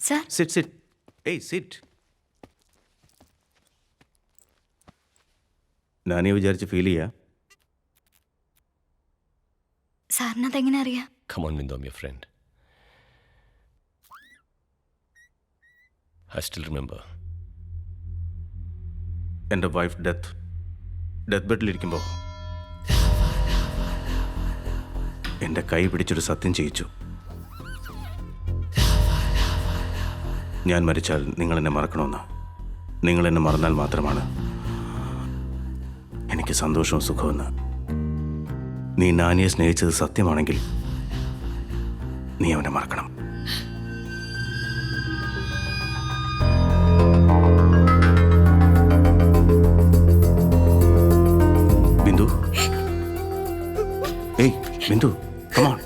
Sir sit sit. ഏയ് sit. നാനിയെ വിചാരിച്ച് feel ചെയ്യാ. സാറിനതെങ്ങനെ അറിയാം? Come on, Bindu, I'm your friend. I still remember. എൻ്റെ വൈഫ് ഡെത്ത് ബെഡിലിരിക്കുമ്പോൾ എൻ്റെ കൈ പിടിച്ചൊരു സത്യം ചെയ്യിച്ചു. ഞാൻ മരിച്ചാൽ നിങ്ങളെന്നെ മറക്കണമെന്ന്. നിങ്ങളെന്നെ മറന്നാൽ മാത്രമാണ് എനിക്ക് സന്തോഷവും സുഖമെന്ന്. നീ നാനിയെ സ്നേഹിച്ചത് സത്യമാണെങ്കിൽ നീ അവനെ മറക്കണം. ബിന്ദു, ഏയ് Bindu, come on.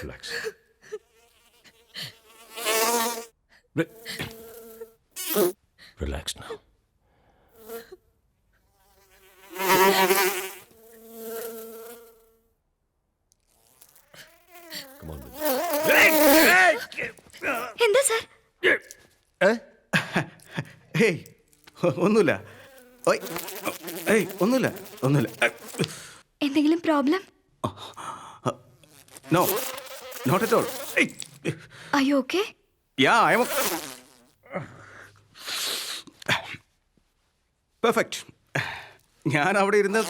Relax. Relax now. Come on, Bindu. എന്താ സർ? ഏയ് ഒന്നുമില്ല. ഏയ് ഒന്നുമില്ല. എന്തെങ്കിലും problem? No, not at all. Are you okay? Ya, I am perfect. ഞാൻ അവിടെ ഇരുന്ന്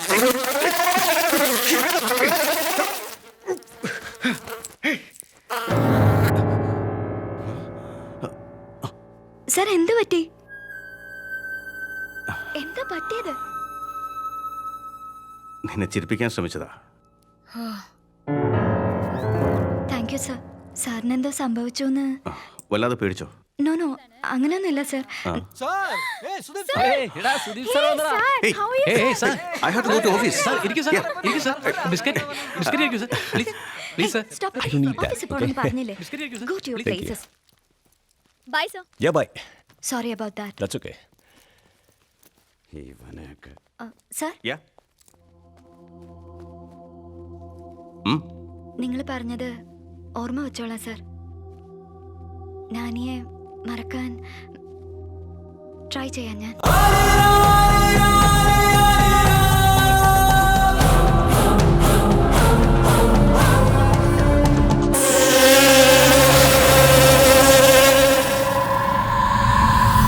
സർ എന്ത് പറ്റി? എന്താ പറ്റിയത്? നിന്നെ ചിരിപ്പിക്കാൻ ശ്രമിച്ചതാ. Thank you sir. സാറിനെന്തോ സംഭവിച്ചോന്ന്? വല്ലാതെ പേടിച്ചോ? നോ അങ്ങനെയൊന്നുമില്ല sir. I have to go to office. ഓഫീസിൽ പോകണമെന്ന് പറഞ്ഞില്ലേ? Go to your places. Bye, sir. Yeah, bye. Sorry about that. That's okay. Sir, Yeah. നിങ്ങൾ പറഞ്ഞത് ഓർമ്മ വെച്ചോളാം സർ. നാനിയെ മറക്കാൻ ട്രൈ ചെയ്യാൻ ഞാൻ.